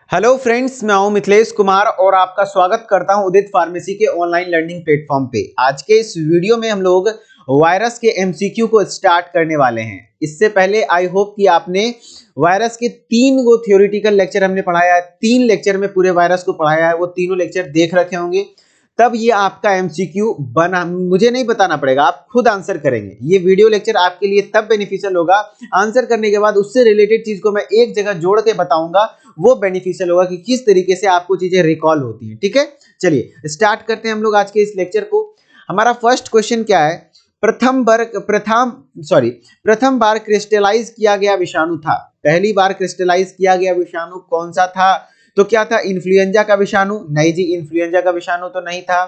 Hello friends, मैं हूं मिथिलेश कुमार और आपका स्वागत करता हूं उदित फार्मेसी के ऑनलाइन लर्निंग प्लेटफॉर्म पे। आज के इस वीडियो में हम लोग वायरस के एमसीक्यू को स्टार्ट करने वाले हैं। इससे पहले आई होप कि आपने वायरस के 3 थ्योरेटिकल लेक्चर हमने पढ़ाया है, 3 लेक्चर में पूरे वायरस को पढ़ाया है, वो तीनों लेक्चर देख रखे होंगे। तब ये आपका एमसीक्यू बना, मुझे नहीं बताना पड़ेगा, आप खुद आंसर करेंगे। ये वीडियो लेक्चर आपके लिए तब बेनिफिशियल होगा, आंसर करने के बाद उससे रिलेटेड चीज को मैं एक जगह जोड़ के बताऊंगा, वो बेनिफिशियल होगा कि किस तरीके से आपको चीजें रिकॉल होती हैं। ठीक है, चलिए स्टार्ट करते हैं हम लोग आज के इस लेक्चर को। हमारा फर्स्ट क्वेश्चन क्या है? प्रथम बार क्रिस्टलाइज किया गया विषाणु था। पहली बार क्रिस्टलाइज किया गया विषाणु कौन सा था? तो क्या था? इन्फ्लुएंजा का विषाणु? नहीं जी, इन्फ्लुएंजा का विषाणु तो नहीं था।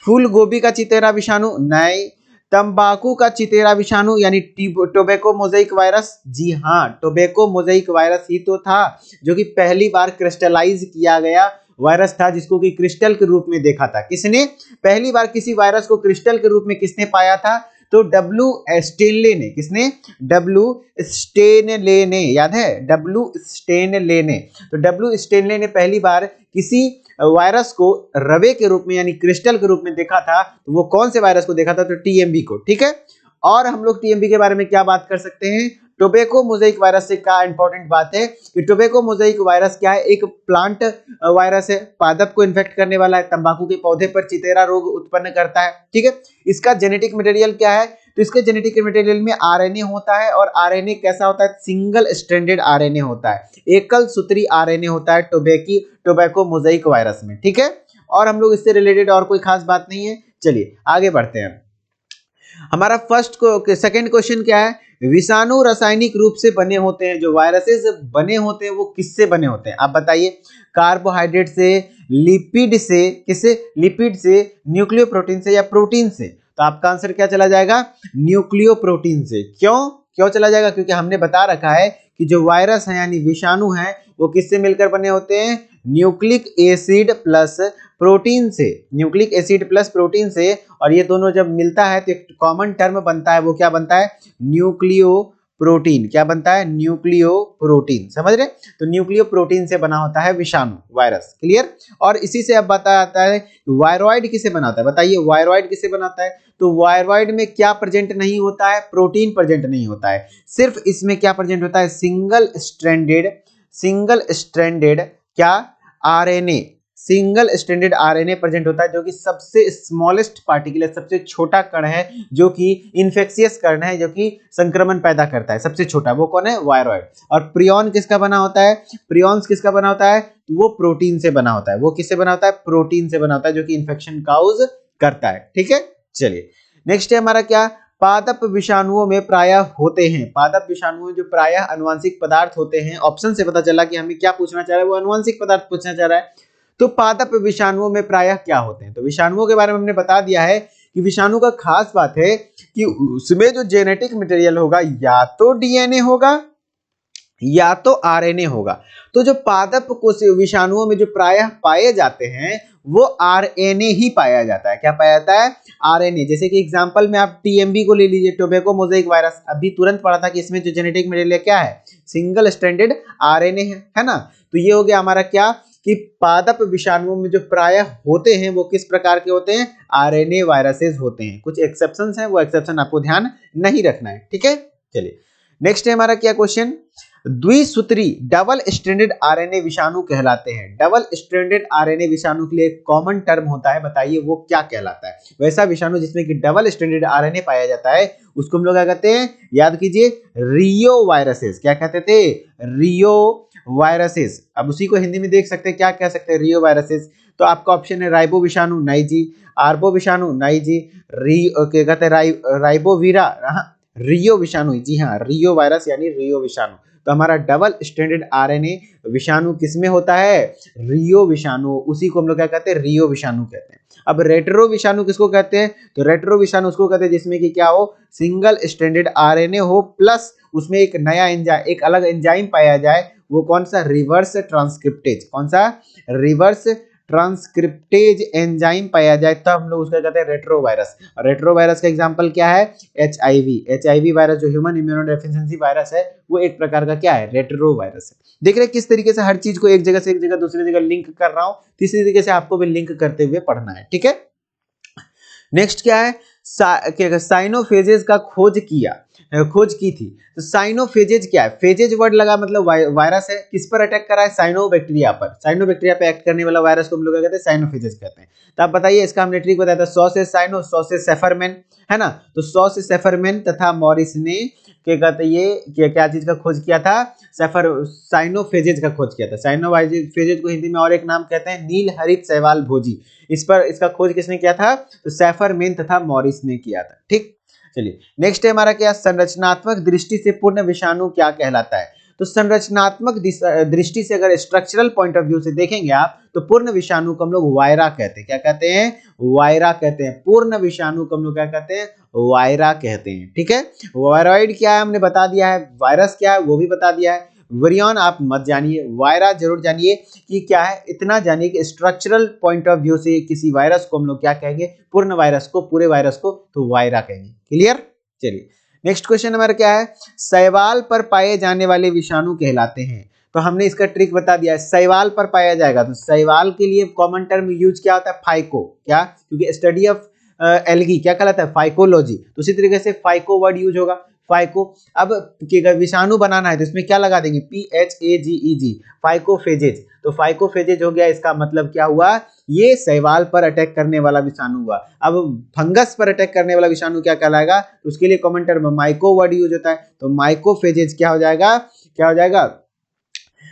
फूल गोभी का चितेरा विषाणु? नहीं। तंबाकू का चितेरा विषाणु यानी टोबैको मोजाइक वायरस? जी हाँ, टोबैको मोजाइक वायरस ही तो था जो कि पहली बार क्रिस्टलाइज किया गया वायरस था, जिसको कि क्रिस्टल के रूप में देखा था। किसने पहली बार किसी वायरस को क्रिस्टल के रूप में किसने पाया था? तो डब्ल्यू स्टेनले ने। किसने? डब्ल्यू स्टेनले ने, याद है? डब्ल्यू स्टेनले ने। तो डब्ल्यू स्टेनले ने पहली बार किसी वायरस को रवे के रूप में यानी क्रिस्टल के रूप में देखा था। तो वो कौन से वायरस को देखा था? तो टीएमबी को। ठीक है, और हम लोग टीएमबी के बारे में क्या बात कर सकते हैं? टोबैको मोजाइक वायरस से क्या इंपॉर्टेंट बात है कि टोबैको मोजाइक वायरस क्या है? एक प्लांट वायरस है, पादप को इन्फेक्ट करने वाला है, तंबाकू के पौधे पर चितेरा रोग उत्पन्न करता है। ठीक है, इसका जेनेटिक मटेरियल क्या है? तो इसके जेनेटिक मटेरियल में आरएनए होता है, और आरएनए कैसा होता है? सिंगल स्ट्रैंडेड आरएनए होता है, एकल सूत्री आरएनए होता है टोबैको मोजाइक वायरस में। ठीक है, और हम लोग इससे रिलेटेड और कोई खास बात नहीं है। चलिए आगे बढ़ते हैं। हमारा सेकंड क्वेश्चन क्या है? विषाणु रासायनिक रूप से बने होते हैं। जो वायरसेस बने होते हैं वो किससे बने होते हैं? आप बताइए। कार्बोहाइड्रेट से, लिपिड से, किससे? लिपिड से, न्यूक्लियोप्रोटीन से, या प्रोटीन से? तो आपका आंसर क्या चला जाएगा? न्यूक्लियोप्रोटीन से। क्यों चला जाएगा? क्योंकि हमने बता रखा है कि जो वायरस है यानी विषाणु है वो किससे मिलकर बने होते हैं? न्यूक्लिक एसिड प्लस प्रोटीन से। न्यूक्लिक एसिड प्लस प्रोटीन से, और ये दोनों जब मिलता है तो एक कॉमन टर्म बनता है। वो क्या बनता है? Nucleo protein. क्या बनता है? Nucleo protein. समझ रहे? तो न्यूक्लियो प्रोटीन से बना होता है विषाणु वायरस। क्लियर? और इसी से अब बताया जाता है वायरॉइड किसे बनाता है? बताइए, वायरॉइड किसे बनाता है? तो वायरॉइड में क्या प्रेजेंट नहीं होता है? प्रोटीन प्रेजेंट नहीं होता है। सिर्फ इसमें क्या प्रेजेंट होता है? सिंगल स्ट्रैंडेड क्या? RNA. Single stranded RNA present होता है, जो कि सबसे स्मॉलेस्ट पार्टिकल है, सबसे छोटा कण है, जो कि इन्फेक्शियस कण है, जो कि संक्रमण पैदा करता है। सबसे छोटा वो कौन है? वायरॉइड। और प्रियॉन किसका बना होता है? प्रियॉन्स किसका बना होता है? वो प्रोटीन से बना होता है। वो किससे बना होता है? प्रोटीन से बना होता है, जो कि इन्फेक्शन काउज करता है। ठीक है, चलिए नेक्स्ट है हमारा क्या? पादप विषाणुओं में प्रायः होते हैं। पादप विषाणुओं में जो प्रायः अनुवांशिक पदार्थ होते हैं, ऑप्शन से पता चला कि हमें क्या पूछना चाह रहा है, वो अनुवांशिक पदार्थ पूछना चाह रहा है। तो पादप विषाणुओं में प्रायः क्या होते हैं? तो विषाणुओं के बारे में हमने बता दिया है कि विषाणु का खास बात है कि उसमें जो जेनेटिक मटेरियल होगा या तो डीएनए होगा या तो आरएनए होगा। तो जो पादप कोश विषाणुओं में जो प्रायः पाए जाते हैं वो आरएनए ही पाया जाता है। क्या पाया जाता है? आरएनए। जैसे कि एग्जांपल में आप टीएमबी को ले लीजिए, टोबैको मोजाइक वायरस। अभी तुरंत पढ़ा था कि इसमें जो जेनेटिक मटेरियल क्या है? सिंगल स्ट्रैंडेड आरएनए है ना? तो ये हो गया हमारा क्या कि पादप विषाणुओं में जो प्रायः होते हैं वो किस प्रकार के होते हैं? आरएनए वायरसेस होते हैं। कुछ एक्सेप्शंस हैं, वो एक्सेप्शन आपको ध्यान नहीं रखना है। ठीक है, चलिए नेक्स्ट है हमारा क्या क्वेश्चन? द्विसूत्री डबल स्ट्रैंडेड आरएनए विषाणु कहलाते हैं। डबल स्ट्रैंडेड आरएनए विषाणु के लिए एक कॉमन टर्म होता है, बताइए वो क्या कहलाता है? वैसा विषाणु जिसमें कि डबल स्ट्रैंडेड आरएनए पाया जाता है उसको हम लोग क्या कहते हैं? याद कीजिए, रियो वायरसेस। क्या कहते थे? रियो वायरसेस। अब उसी को हिंदी में देख सकते हैं, क्या कह सकते हैं? रियो वायरसेस। तो आपका ऑप्शन है राइबो विषाणु? नहीं जी। आर्बो विषाणु? नहीं जी। क्या कहते हैं? राइबोवीरा? रियो विषाणु। जी हाँ, रियो वायरस यानी रियो विषाणु। तो हमारा डबल स्ट्रैंडेड आरएनए विषाणु किसमें होता है? रियो विषाणु। उसी को हम लोग क्या कहते हैं? रियो विषाणु कहते हैं। अब रेट्रो विषाणु किसको कहते हैं? तो रेट्रो विषाणु उसको कहते हैं जिसमें कि क्या हो? सिंगल स्ट्रैंडेड आरएनए हो प्लस उसमें एक नया एंजाइम, एक अलग एंजाइम पाया जाए। वो कौन सा? Reverse transcriptase. कौन सा? रिवर्स ट्रांसक्रिप्टेज एंजाइम पाया जाए तब हम लोग उसका कहते हैं रेट्रोवायरस। और रेट्रोवायरस का एग्जांपल क्या है? एचआईवी वायरस जो ह्यूमन इम्यूनोडेफिशिएंसी वायरस है वो एक प्रकार का क्या है? रेट्रोवायरस है। देख रहे किस तरीके से हर चीज को एक जगह से एक जगह दूसरी जगह लिंक कर रहा हूं, इसी तरीके से आपको भी लिंक करते हुए पढ़ना है, ठीक है। नेक्स्ट क्या है? साइनोफेजेज का खोज की थी। तो साइनोफेजेज क्या है? फेजेज वर्ड लगा मतलब वायरस है, किस पर अटैक कर रहा है? साइनोबैक्टीरिया पर। साइनोबैक्टीरिया पे एक्ट करने वाला वायरस को हम लोग क्या कहते हैं? साइनोफेजेज कहते हैं। तो आप बताइए, इसका हमने ट्रिक बताया था, सॉ से साइनो, सॉ से सेफरमेन, है ना। तो सॉ से सेफरमेन तथा मॉरिस ने क्या कहते हैं, ये क्या चीज का खोज किया था? साइनोफेजेज का खोज किया था। साइनोफेजेज को हिंदी में और एक नाम कहते हैं नील हरित शैवाल भोजी। इसका खोज किसने किया था? तो सेफरमेन तथा मॉरिस ने किया था, ठीक। चलिए नेक्स्ट है हमारा क्या? संरचनात्मक दृष्टि से पूर्ण विषाणु क्या कहलाता है? तो संरचनात्मक दृष्टि से अगर स्ट्रक्चरल पॉइंट ऑफ व्यू से देखेंगे आप, तो पूर्ण विषाणु को हम लोग वायरा कहते हैं। क्या कहते हैं? वायरा कहते हैं। पूर्ण विषाणु को हम लोग क्या कहते हैं? वायरा कहते हैं, ठीक है। वायरॉइड क्या है हमने बता दिया है, वायरस क्या है वो भी बता दिया है। विरियन आप मत जानिए, वायरा जरूर जानिए कि क्या है, इतना जानिए कि स्ट्रक्चरल पॉइंट ऑफ व्यू से किसी वायरस को हम लोग क्या कहेंगे? पूर्ण वायरस को, पूरे वायरस को तो वायरा कहेंगे। क्लियर? चलिए नेक्स्ट क्वेश्चन हमारा क्या है? शैवाल पर पाए जाने वाले विषाणु कहलाते हैं। तो हमने इसका ट्रिक बता दिया है, शैवाल पर पाया जाएगा। तो शैवाल के लिए कॉमन टर्म यूज क्या होता है? फाइको। क्या? क्योंकि स्टडी ऑफ एल्गी क्या कहलाता है? फाइकोलॉजी। तो उसी तरीके से फाइको वर्ड यूज होगा, फाइको। अब विषाणु बनाना है तो इसमें क्या लगा देंगे? PHAGEG, फाइकोफेजेज। तो फाइकोफेजेज हो गया, इसका मतलब क्या हुआ? ये शैवाल पर अटैक करने वाला विषाणु हुआ। अब फंगस पर अटैक करने वाला विषाणु क्या कहलाएगा? तो उसके लिए कॉमन टर्म माइको वर्ड यूज होता है। तो माइकोफेजेज क्या हो जाएगा? क्या हो जाएगा?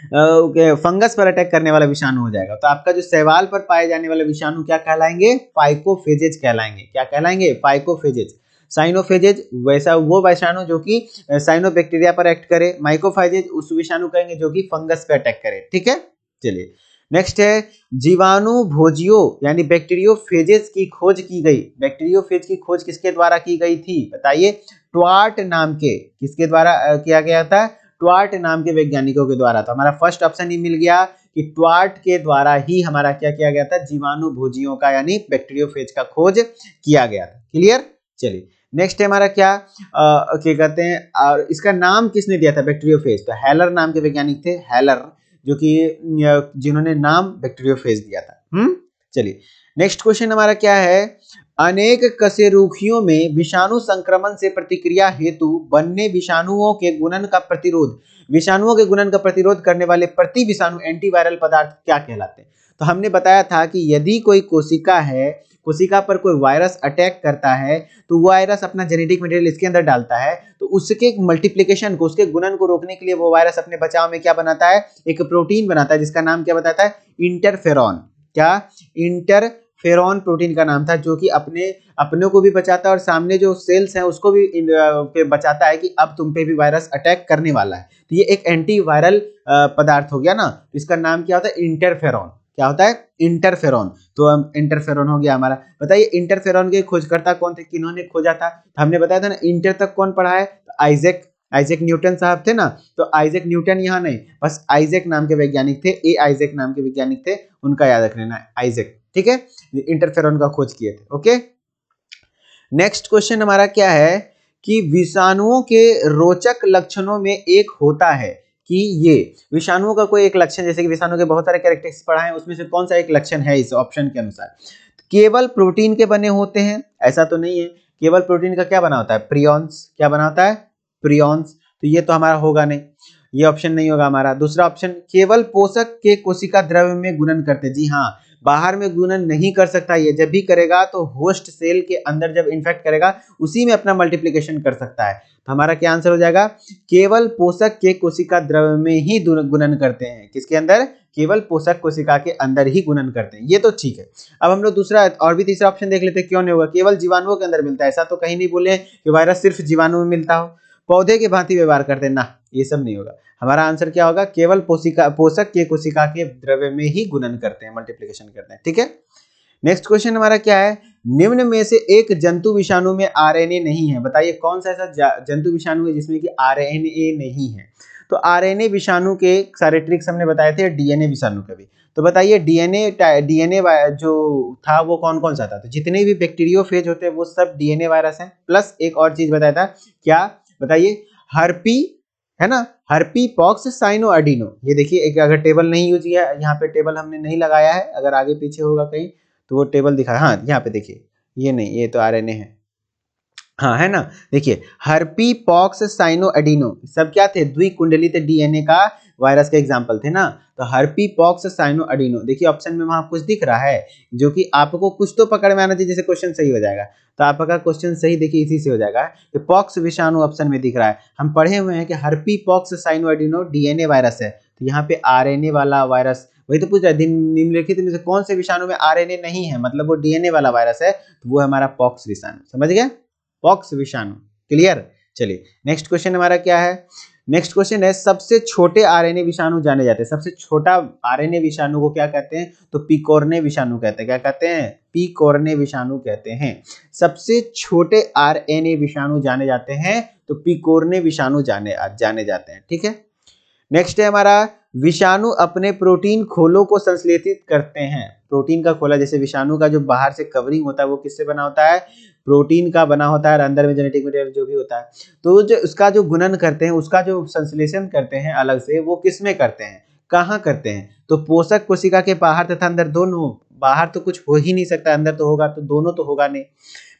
फंगस पर अटैक करने वाला विषाणु हो जाएगा। तो आपका जो शैवाल पर पाए जाने वाले विषाणु क्या कहलाएंगे? फाइकोफेजेज कहलाएंगे। क्या कहलाएंगे? फाइकोफेजेज। साइनोफेजेज वैसा वो विषाणु जो कि साइनोबैक्टीरिया पर एक्ट करे। माइकोफेजेज उस विषाणु कहेंगे जो कि फंगस पर अटैक करे, ठीक है। चलिए नेक्स्ट है जीवाणु भोजियों यानी बैक्टीरियोफेजेज की खोज की गई। बैक्टीरियोफेज की खोज किसके द्वारा की गई थी? बताइए। ट्वार्ट नाम के किसके द्वारा किया गया था? ट्वार्ट नाम के वैज्ञानिकों के द्वारा। तो हमारा फर्स्ट ऑप्शन ही मिल गया कि ट्वार्ट के द्वारा ही हमारा क्या किया गया था? जीवाणु भोजियों का यानी बैक्टीरियोफेज का खोज किया गया था। क्लियर? चलिए नेक्स्ट है हमारा क्या? क्या कहते हैं, और इसका नाम किसने दिया था बैक्टीरियोफेज? तो हेलर नाम के वैज्ञानिक थे, हेलर, जो कि जिन्होंने नाम बैक्टीरियोफेज दिया था। चलिए नेक्स्ट क्वेश्चन हमारा क्या है? अनेक कशेरुकियों में विषाणु संक्रमण से प्रतिक्रिया हेतु बनने विषाणुओं के गुणन का प्रतिरोध, विषाणुओं के गुणन का प्रतिरोध करने वाले प्रति विषाणु एंटीवायरल पदार्थ क्या कहलाते हैं? तो हमने बताया था कि यदि कोई कोशिका है, कोशिका पर कोई वायरस अटैक करता है, तो वो वायरस अपना जेनेटिक मटेरियल इसके अंदर डालता है, तो उसके मल्टीप्लिकेशन को, उसके गुणन को रोकने के लिए वो वायरस अपने बचाव में क्या बनाता है? एक प्रोटीन बनाता है जिसका नाम क्या बताता है? इंटरफेरॉन। क्या? इंटरफेरॉन प्रोटीन का नाम था, जो कि अपने को भी बचाता है और सामने जो सेल्स हैं उसको भी बचाता है कि अब तुम पे भी वायरस अटैक करने वाला है। तो ये एक एंटीवायरल पदार्थ हो गया ना। इसका नाम क्या होता है? इंटरफेरॉन। क्या होता है? इंटरफेरॉन। तो इंटरफेरॉन हो गया हमारा। बताइए इंटरफेरॉन के खोजकर्ता कौन थे? किन्होंने खोजा था? हमने बताया था ना, इंटर तक कौन पढ़ा है? तो आइजैक न्यूटन साहब थे ना। तो आइजैक न्यूटन यहाँ नहीं, बस आइजैक नाम के वैज्ञानिक थे, आइजैक नाम के वैज्ञानिक थे, उनका याद रख लेना, आइजैक, ठीक है। इंटरफेरॉन का खोज किए थे। ओके नेक्स्ट क्वेश्चन हमारा क्या है कि विषाणुओं के रोचक लक्षणों में एक होता है कि ये विषाणुओं का कोई एक लक्षण, जैसे कि विषाणु के बहुत सारे कैरेक्टरिस्टिक्स पढ़ा है, उसमें से कौन सा एक लक्षण है इस ऑप्शन के अनुसार? केवल प्रोटीन के बने होते हैं, ऐसा तो नहीं है। केवल प्रोटीन का क्या बना होता है? प्रियॉन्स। क्या बना होता है? प्रियॉन्स। तो ये तो हमारा होगा नहीं, ये ऑप्शन नहीं होगा हमारा। दूसरा ऑप्शन, केवल पोषक के कोशिका द्रव्य में गुणन करते। जी हाँ, बाहर में गुणन नहीं कर सकता, ये जब भी करेगा तो होस्ट सेल के अंदर जब इन्फेक्ट करेगा उसी में अपना मल्टीप्लिकेशन कर सकता है। तो हमारा क्या आंसर हो जाएगा? केवल पोषक के कोशिका द्रव्य में ही गुणन करते हैं। किसके अंदर? केवल पोषक कोशिका के अंदर ही गुणन करते हैं, ये तो ठीक है। अब हम लोग दूसरा और भी तीसरा ऑप्शन देख लेते हैं, क्यों नहीं होगा? केवल जीवाणुओं के अंदर मिलता है, ऐसा तो कहीं नहीं बोले कि वायरस सिर्फ जीवाणु में मिलता हो। पौधे के भांति व्यवहार करते हैं ना, ये सब नहीं होगा। हमारा आंसर क्या होगा? केवल पोषक के कोशिका के द्रव्य में ही गुणन करते हैं, मल्टीप्लिकेशन करते हैं, ठीक है। नेक्स्ट क्वेश्चन हमारा क्या है? निम्न में से एक जंतु विषाणु में आरएनए नहीं है। बताइए कौन सा ऐसा जंतु विषाणु है जिसमें कि आरएनए नहीं है? तो आरएनए विषाणु के सारे ट्रिक्स हमने बताए थे, डीएनए विषाणु का भी। तो बताइए डीएनए जो था वो कौन कौन सा था? तो जितने भी बैक्टीरियोफेज होते हैं वो सब डीएनए वायरस हैं। प्लस एक और चीज बताया था, क्या बताइए? हर्पी, है ना, हर्पी पॉक्स साइनो एडिनो। ये देखिए, एक अगर टेबल नहीं यूज किया, यहाँ पे टेबल हमने नहीं लगाया है, अगर आगे पीछे होगा कहीं तो वो टेबल दिखा, हाँ यहाँ पे देखिए, ये नहीं, ये तो आरएनए है, हाँ है ना। देखिए हर्पी पॉक्स साइनो एडिनो सब क्या थे? द्विकुंडलित डीएनए का वायरस के एग्जांपल थे ना। तो हर्पी पॉक्स साइनो एडिनो, देखिए ऑप्शन में वहां कुछ दिख रहा है जो कि आपको कुछ तो पकड़ में आना चाहिए, जैसे क्वेश्चन सही हो जाएगा। तो आपका क्वेश्चन सही देखिए इसी से हो जाएगा कि पॉक्स विषाणु ऑप्शन में दिख रहा है। हम पढ़े हुए हैं कि हर्पी पॉक्स साइनो एडिनो डीएनए वायरस है, तो यहाँ पे आरएनए वाला वायरस, वही तो पूछ रहा है निम्नलिखित में से कौन से विषाणु में आरएनए नहीं है, मतलब वो डीएनए वाला वायरस है, तो वो है हमारा पॉक्स विषाणु। समझ गया? पॉक्स विषाणु, क्लियर। चलिए नेक्स्ट क्वेश्चन हमारा क्या है? नेक्स्ट क्वेश्चन है, सबसे छोटे आरएनए विषाणु जाने जाते हैं। सबसे छोटा आरएनए विषाणु को क्या कहते हैं? तो पिकोरने विषाणु कहते हैं। क्या कहते हैं? पिकोरने विषाणु कहते हैं। सबसे छोटे आरएनए विषाणु जाने जाते हैं तो पिकोरने विषाणु जाने जाते हैं। ठीक है। नेक्स्ट है हमारा, विषाणु अपने प्रोटीन खोलों को संश्लेषित करते हैं। प्रोटीन का खोला, जैसे विषाणु का जो बाहर से कवरिंग होता है वो किससे बना होता है? प्रोटीन का बना होता है, और अंदर में जेनेटिक मटेरियल जो भी होता है, तो जो उसका जो गुणन करते हैं, उसका जो संश्लेषण करते हैं अलग से, वो किस में करते हैं, कहाँ करते हैं? तो पोषक कोशिका के बाहर तथा अंदर दोनों। बाहर तो कुछ हो ही नहीं सकता, अंदर तो होगा, तो दोनों तो होगा नहीं।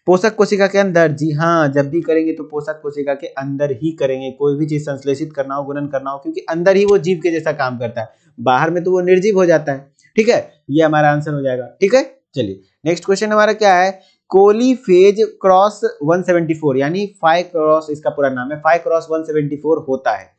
पोषक कोशिका के अंदर, जी हाँ, जब भी करेंगे तो पोषक कोशिका के अंदर ही करेंगे, कोई भी चीज संश्लेषित करना हो, गुणन करना हो, क्योंकि अंदर ही वो जीव के जैसा काम करता है, बाहर में तो वो निर्जीव हो जाता है। ठीक है, ये हमारा आंसर हो जाएगा। ठीक है, चलिए नेक्स्ट क्वेश्चन हमारा क्या है? कोलीफेज क्रॉस 174, यानी 5 क्रॉस, इसका पूरा नाम है 5 क्रॉस 174 होता है।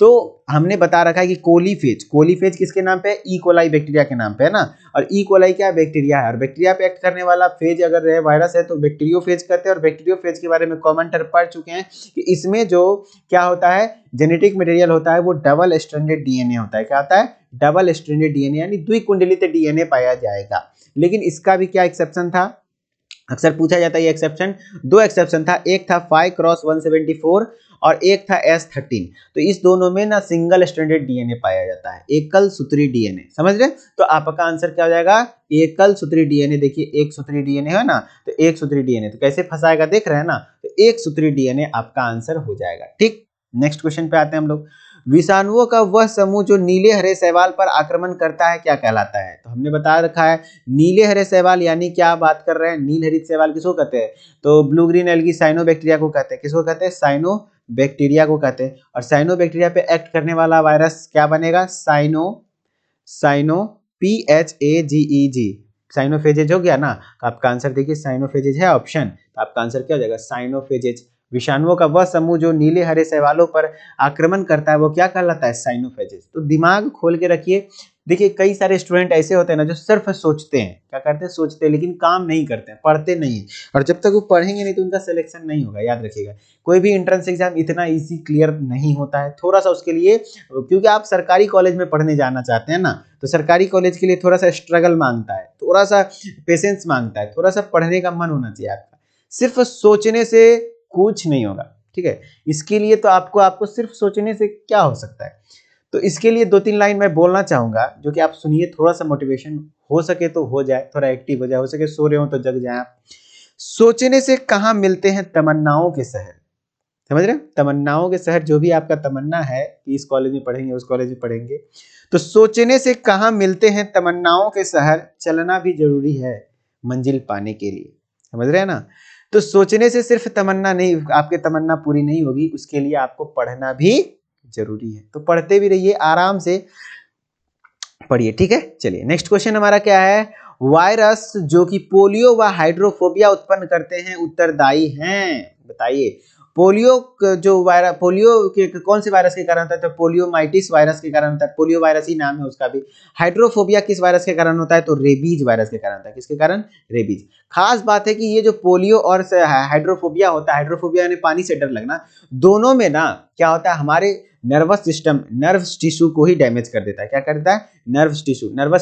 तो हमने बता रखा है कि कोलीफेज, कोलीफेज किसके नाम पे है? ई कोलाई बैक्टीरिया के नाम पे है ना। और ई कोलाई क्या बैक्टीरिया है, और बैक्टीरिया पे एक्ट करने वाला फेज अगर है, वायरस है, तो बैक्टीरियोफेज कहते हैं। और बैक्टीरियोफेज के बारे में कॉमन टर्म पढ़ चुके हैं कि इसमें जो क्या होता है, जेनेटिक मटेरियल होता है, वो डबल स्ट्रैंडेड डीएनए होता है। क्या होता है? डबल स्ट्रैंडेड डीएनए, यानी द्विकुंडलित डीएनए पाया जाएगा। लेकिन इसका भी क्या एक्सेप्शन था? अक्सर पूछा जाता है ये एक्सेप्शन। दो एक्सेप्शन था, एक था 5 क्रॉस 174 और एक था S13। तो इस दोनों में ना सिंगल स्ट्रैंडेड डीएनए पाया जाता है, एकल सूत्री डीएनए। समझ रहे? तो आपका आंसर क्या हो जाएगा? एकल सूत्री डीएनए। देखिए एक सूत्री डीएनए है ना, तो एक सूत्री डीएनए, तो कैसे फंसाएगा देख रहे हैं ना, तो एक सूत्री डीएनए आपका आंसर हो जाएगा। ठीक, नेक्स्ट क्वेश्चन पे आते हैं हम लोग। विषाणुओं का वह समूह जो नीले हरे शैवाल पर आक्रमण करता है क्या कहलाता है? तो हमने बता रखा है, नीले हरे शैवाल यानी क्या बात कर रहे हैं? नील हरित शैवाल किसको कहते हैं? तो ब्लू ग्रीन एल्गी साइनोबैक्टीरिया को कहते हैं। किसको कहते हैं? साइनोबैक्टीरिया को कहते हैं। और साइनोबैक्टीरिया पे एक्ट करने वाला वायरस क्या बनेगा? साइनो PHAGEG, साइनोफेजेज हो गया ना। तो आपका आंसर देखिए साइनोफेजेज है ऑप्शन, तो आपका आंसर क्या हो जाएगा? साइनोफेजेज। विषाणुओं का वह समूह जो नीले हरे शैवालों पर आक्रमण करता है वो क्या कहलाता है? साइनोफेजेज। तो दिमाग खोल के रखिए। देखिए कई सारे स्टूडेंट ऐसे होते हैं ना जो सिर्फ सोचते हैं, क्या करते हैं? सोचते हैं, लेकिन काम नहीं करते हैं, पढ़ते नहीं है। और जब तक वो पढ़ेंगे नहीं तो उनका सिलेक्शन नहीं होगा, याद रखिएगा। कोई भी एंट्रेंस एग्जाम इतना इजी क्लियर नहीं होता है, थोड़ा सा उसके लिए, क्योंकि आप सरकारी कॉलेज में पढ़ने जाना चाहते हैं ना, तो सरकारी कॉलेज के लिए थोड़ा सा स्ट्रगल मांगता है, थोड़ा सा पेशेंस मांगता है, थोड़ा सा पढ़ने का मन होना चाहिए आपका। सिर्फ सोचने से कुछ नहीं होगा। ठीक है, इसके लिए तो आपको सिर्फ सोचने से क्या हो सकता है? तो इसके लिए 2-3 लाइन मैं बोलना चाहूंगा जो कि आप सुनिए, थोड़ा सा मोटिवेशन हो सके तो हो जाए, थोड़ा एक्टिव हो जाए, हो सके सो रहे हो तो जग जाए आप। सोचने से कहाँ मिलते हैं तमन्नाओं के शहर? समझ रहे? तमन्नाओं के शहर, जो भी आपका तमन्ना है कि इस कॉलेज में पढ़ेंगे, उस कॉलेज में पढ़ेंगे, तो सोचने से कहाँ मिलते हैं तमन्नाओं के शहर, चलना भी जरूरी है मंजिल पाने के लिए। समझ रहे हैं ना? तो सोचने से सिर्फ तमन्ना नहीं, आपके तमन्ना पूरी नहीं होगी, उसके लिए आपको पढ़ना भी जरूरी है। तो पढ़ते भी रहिए, आराम से पढ़िए। ठीक है, चलिए नेक्स्ट क्वेश्चन हमारा क्या है? वायरस जो कि पोलियो व हाइड्रोफोबिया उत्पन्न करते हैं उत्तरदायी हैं। बताइए पोलियो जो वायरस, पोलियो के कौन से वायरस के कारण होता है? तो पोलियोमाइटिस वायरस के कारण होता है, पोलियो वायरस ही नाम है उसका भी। हाइड्रोफोबिया किस वायरस के कारण होता है? तो रेबीज वायरस के कारण होता है। किसके कारण? रेबीज। खास बात है कि ये जो पोलियो और हाइड्रोफोबिया होता है, हाइड्रोफोबिया यानी पानी से डर लगना, दोनों में ना क्या होता है, हमारे नर्वस सिस्टम, नर्व्स टिश्यू को ही डैमेज कर देता है। क्या कर देता है? नर्व्स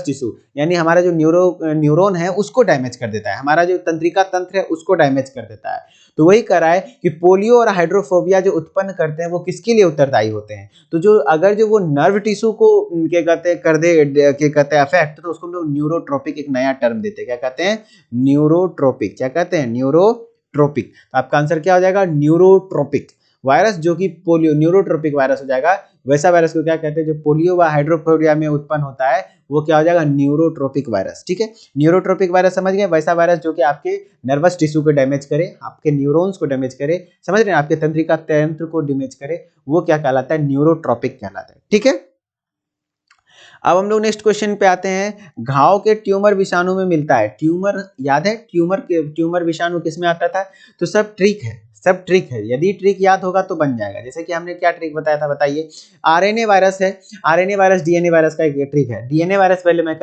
टिश्यू यानी हमारा जो न्यूरॉन है उसको डैमेज कर देता है, हमारा जो तंत्रिका तंत्र है उसको डैमेज कर देता है। तो वही कह रहा है कि पोलियो और हाइड्रोफोबिया जो उत्पन्न करते हैं वो किसके लिए उत्तरदायी होते हैं? तो जो अगर जो वो नर्व टिश्यू को क्या कहते हैं कर दे, क्या कहते हैं अफेक्ट, तो उसको हम लोग न्यूरोट्रोपिक, एक नया टर्म देते हैं। क्या कहते हैं? न्यूरोट्रोपिक। क्या कहते हैं? न्यूरोट्रोपिक। तो आपका आंसर क्या हो जाएगा? न्यूरोट्रोपिक वायरस, जो कि पोलियो न्यूरोट्रोपिक वायरस हो जाएगा। वैसा वायरस को क्या कहते हैं जो पोलियो व हाइड्रोफोबिया में उत्पन्न होता है, वो क्या हो जाएगा? Neurotropic virus. ठीक है, न्यूरोट्रोपिक वायरस समझ गए? वैसा वायरस जो कि आपके नर्वस टिश्यू को डैमेज करे, आपके न्यूरॉन्स को डैमेज करे, समझ रहे हैं, आपके तंत्रिका तंत्र को डैमेज करे, वो क्या कहलाता है? न्यूरोट्रोपिक कहलाता है। ठीक है, अब हम लोग नेक्स्ट क्वेश्चन पे आते हैं। घाव के ट्यूमर विषाणु में मिलता है। ट्यूमर याद है? ट्यूमर विषाणु किस में आता था? तो सब ट्रिक है, सब ट्रिक है। यदि ट्रिक याद होगा तो बन जाएगा। जैसे कि हमने क्या ट्रिक बताया था, बताइए। आरएनए वायरस है, आरएनए वायरस डीएनए वायरस का एक ट्रिक है। डीएनए वायरस पहले मैं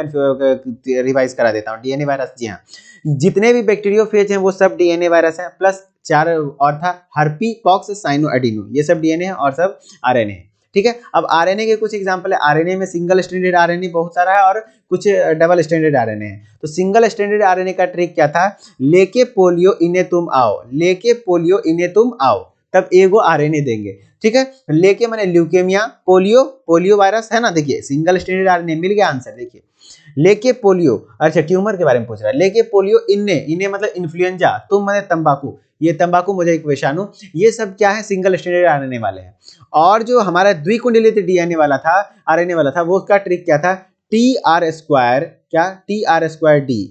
रिवाइज करा देता हूँ। डीएनए वायरस, जी हाँ, जितने भी बैक्टीरियोफेज हैं वो सब डीएनए वायरस है, प्लस 4 और था हर्पी पॉक्स साइनो एडिनो, ये सब डीएनए है और सब आरएनए है। ठीक है, अब आरएनए के कुछ एग्जांपल है। आरएनए में सिंगल स्ट्रैंडेड आरएनए बहुत सारा है और कुछ डबल स्ट्रैंडेड आरएनए है। तो सिंगल स्ट्रैंडेड आरएनए का ट्रिक क्या था? लेके पोलियो इन्हें तुम आओ, लेके पोलियो इन्हें तुम आओ, तब एगो आरएनए देंगे। ठीक है, लेके मैंने ल्यूकेमिया, पोलियो वायरस है ना, देखिए सिंगल स्ट्रैंडेड आरएनए मिल गया आंसर। देखिए लेके पोलियो, अच्छा ट्यूमर के बारे में पूछ रहा है। लेके पोलियो इन्हें मतलब इन्फ्लुएंजा, तुम मैंने तंबाकू, ये तंबाकू मुझे एक विषाणु, ये सब क्या है? सिंगल स्ट्रैंडेड आरएनए वाले हैं। और जो हमारा द्विकुंडलित डीएनए वाला था, आरएनए वाला था, वो उसका ट्रिक क्या था? टी आर स्क्वायर, क्या? T R square D,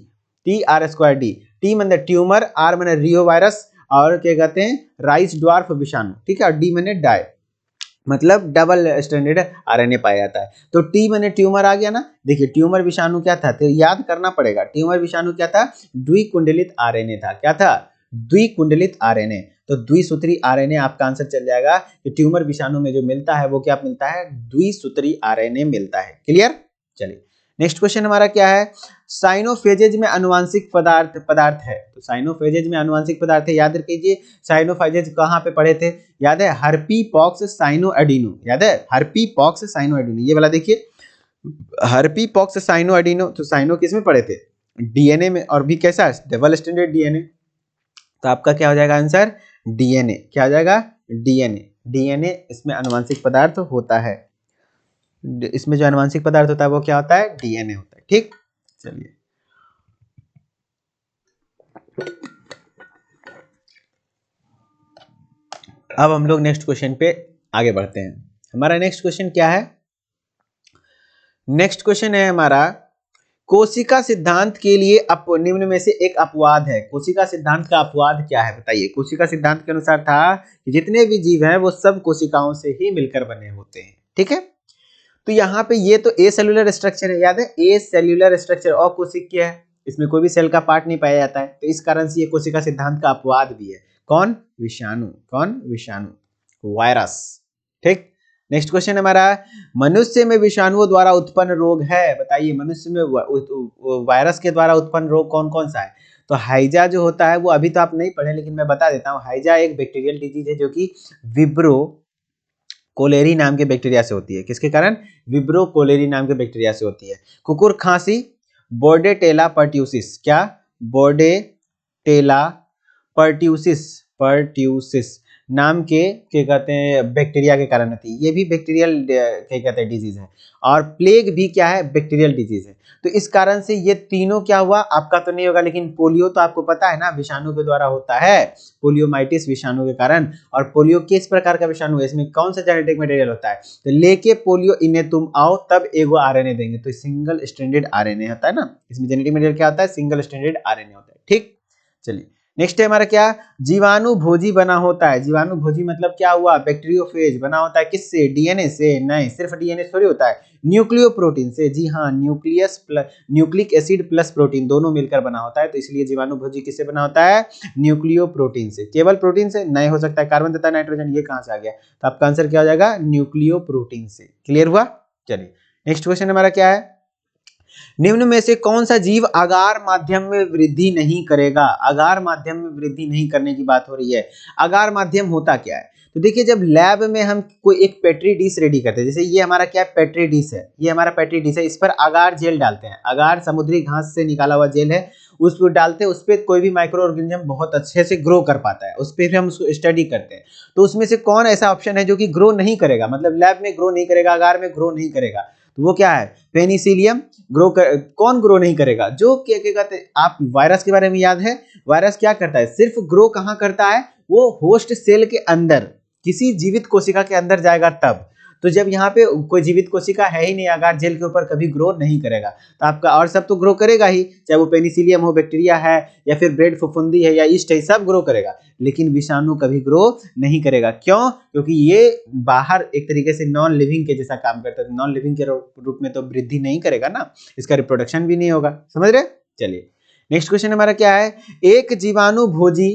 T R square D. T मैंने ट्यूमर, आर मैंने रियो वायरस, और क्या कहते हैं? राइस ड्वार्फ विषाणु। ठीक है, और डी मैंने डाई, मतलब डबल स्टैंडर्ड आरएनए पाया जाता है। तो टी मैंने ट्यूमर आ गया ना। देखिए ट्यूमर विषाणु क्या था, तो याद करना पड़ेगा। ट्यूमर विषाणु क्या था? द्विकुंडलित आरएनए था। क्या था? द्विकुंडलित आरएनए। तो द्विसूत्री आरएनए आपका आंसर चल जाएगा कि ट्यूमर विषाणु में जो मिलता है वो क्या मिलता है? द्विसूत्री आरएनए मिलता है। क्लियर? चलिए नेक्स्ट क्वेश्चन हमारा क्या है? साइनोफेजेज में अनुवांशिक पदार्थ है। तो साइनोफेजेज में अनुवांशिक पदार्थ है, याद रखिए। साइनोफेजेज कहाँ पे पढ़े थे? याद है? हर्पी पॉक्स साइनो एडिनो, याद है? हर्पी पॉक्स साइनो एडिनो, ये वाला देखिए, हर्पी पॉक्स साइनो एडिनो। तो साइनो किस में पढ़े थे? डीएनए में, और भी कैसा? Double standard DNA. तो आपका क्या हो जाएगा आंसर? डीएनए। क्या हो जाएगा? डीएनए। डीएनए इसमें अनुवांशिक पदार्थ होता है। इसमें जो अनुवांशिक पदार्थ होता है वो क्या होता है? डीएनए होता है। ठीक, चलिए अब हम लोग नेक्स्ट क्वेश्चन पे आगे बढ़ते हैं। हमारा नेक्स्ट क्वेश्चन क्या है? नेक्स्ट क्वेश्चन है हमारा, कोशिका सिद्धांत के लिए निम्न में से एक अपवाद है। कोशिका सिद्धांत का अपवाद क्या है बताइए? कोशिका सिद्धांत के अनुसार था कि जितने भी जीव हैं वो सब कोशिकाओं से ही मिलकर बने होते हैं। ठीक है, तो यहाँ पे ये तो ए सेलुलर स्ट्रक्चर है, याद है? ए सेल्यूलर स्ट्रक्चर और कोशिकीय है, इसमें कोई भी सेल का पार्ट नहीं पाया जाता है। तो इस कारण से ये कोशिका सिद्धांत का अपवाद भी है। कौन? विषाणु। कौन? विषाणु, वायरस। ठीक, नेक्स्ट क्वेश्चन हमारा, मनुष्य में विषाणुओं द्वारा उत्पन्न रोग है। बताइए मनुष्य में वायरस के द्वारा उत्पन्न रोग कौन कौन सा है? तो हाइजा जो होता है वो अभी तो आप नहीं पढ़े, लेकिन मैं बता देता हूँ। हाइजा एक बैक्टीरियल डिजीज है जो कि विब्रो कोलेरी नाम के बैक्टीरिया से होती है। किसके कारण? विब्रो कोलेरी नाम के बैक्टीरिया से होती है। कुकुर खांसी, बोर्डेटेला पर्ट्यूसिस। क्या? बोर्डेटेला पर्ट्यूसिस नाम के क्या कहते हैं बैक्टीरिया के कारण होती है। ये भी बैक्टीरियल क्या कहते हैं डिजीज है। और प्लेग भी क्या है? बैक्टीरियल डिजीज है। तो इस कारण से ये तीनों क्या हुआ, आपका तो नहीं होगा, लेकिन पोलियो तो आपको पता है ना विषाणु के द्वारा होता है, पोलियोमाइटिस विषाणु के कारण। और पोलियो किस प्रकार का विषाणु है? इसमें कौन सा जेनेटिक मटेरियल होता है? तो लेके पोलियो इन्हें तुम आओ, तब एगो आरएनए देंगे। तो सिंगल स्ट्रैंडेड आरएनए होता है ना, इसमें जेनेटिक मटेरियल क्या होता है? सिंगल स्ट्रैंडेड आरएनए होता है। ठीक, चलिए नेक्स्ट है हमारा क्या? जीवाणु भोजी बना होता है। जीवाणु भोजी मतलब क्या हुआ? बैक्टीरियोफेज बना होता है किससे? डीएनए से। नहीं, सिर्फ डीएनए थोड़ी होता है, न्यूक्लियोप्रोटीन से। जी हाँ, न्यूक्लिक एसिड प्लस प्रोटीन दोनों मिलकर बना होता है। तो इसलिए जीवाणु भोजी किससे बना होता है? न्यूक्लियोप्रोटीन से। केवल प्रोटीन से नहीं हो सकता है, कार्बन तथा नाइट्रोजन, ये कहां से आ गया? तो आपका आंसर क्या हो जाएगा? न्यूक्लियोप्रोटीन से। क्लियर हुआ? चलिए नेक्स्ट क्वेश्चन हमारा क्या है? निम्न में से कौन सा जीव अगार माध्यम में वृद्धि नहीं करेगा? अगार माध्यम में वृद्धि नहीं करने की बात हो रही है। अगार माध्यम होता क्या है? तो देखिए जब लैब में हम कोई एक पेट्री डिश रेडी करते हैं, जैसे ये हमारा क्या है, पेट्री डिश है, ये हमारा पेट्री डिश है, इस पर अगार जेल डालते हैं, अगार समुद्री घास से निकाला हुआ जेल है, उस पर डालते हैं, उस पर कोई भी माइक्रो ऑर्गेनिज्म बहुत अच्छे से ग्रो कर पाता है, उस पर फिर हम उसको स्टडी करते हैं। तो उसमें से कौन ऐसा ऑप्शन है जो कि ग्रो नहीं करेगा, मतलब लैब में ग्रो नहीं करेगा, अगार में ग्रो नहीं करेगा, तो वो क्या है, पेनिसिलियम। कौन ग्रो नहीं करेगा, जो क्या कहते हैं, आप वायरस के बारे में याद है, वायरस क्या करता है, सिर्फ ग्रो कहाँ करता है, वो होस्ट सेल के अंदर, किसी जीवित कोशिका के अंदर जाएगा तब। तो जब यहाँ पे कोई जीवित कोशिका है ही नहीं, अगार जेल के ऊपर कभी ग्रो नहीं करेगा, तो आपका और सब तो ग्रो करेगा ही, चाहे वो पेनिसिलियम हो, बैक्टीरिया है, या फिर ब्रेड फफूंदी है, या ईस्ट है, सब ग्रो करेगा, लेकिन विषाणु कभी ग्रो नहीं करेगा। क्यों? क्योंकि ये बाहर एक तरीके से नॉन लिविंग के जैसा काम करता है, नॉन लिविंग के रूप में तो वृद्धि नहीं करेगा ना, इसका रिप्रोडक्शन भी नहीं होगा, समझ रहे। चलिए नेक्स्ट क्वेश्चन हमारा क्या है, एक जीवाणु भोजी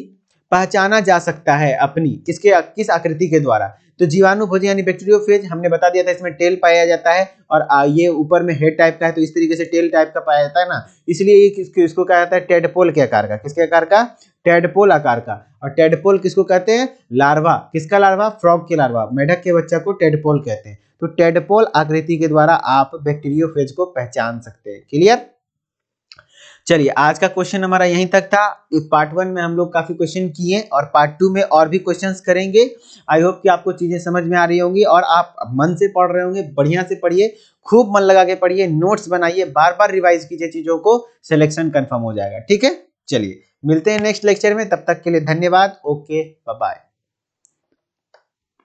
पहचाना जा सकता है अपनी किस आकृति के द्वारा। तो जीवाणु भोजी यानी बैक्टीरियोफेज, हमने बता दिया था, इसमें टेल पाया जाता है, और ये ऊपर में हेड टाइप का है, तो इस तरीके से टेल टाइप का पाया जाता है ना, इसलिए इसको कहा जाता है टेडपोल के आकार का। किसके आकार का? टेडपोल आकार का। और टेडपोल किसको कहते हैं? लार्वा। किसका लार्वा? फ्रॉग के लार्वा, मेढक के बच्चा को टेडपोल कहते हैं। तो टेडपोल आकृति के द्वारा आप बैक्टीरियोफेज को पहचान सकते हैं। क्लियर? चलिए आज का क्वेश्चन हमारा यहीं तक था। पार्ट 1 में हम लोग काफी क्वेश्चन किए और पार्ट 2 में और भी क्वेश्चंस करेंगे। आई होप कि आपको चीजें समझ में आ रही होंगी और आप मन से पढ़ रहे होंगे। बढ़िया से पढ़िए, खूब मन लगा के पढ़िए, नोट्स बनाइए, बार बार रिवाइज कीजिए चीजों को, सिलेक्शन कंफर्म हो जाएगा। ठीक है, चलिए मिलते हैं नेक्स्ट लेक्चर में, तब तक के लिए धन्यवाद। Okay, bye bye.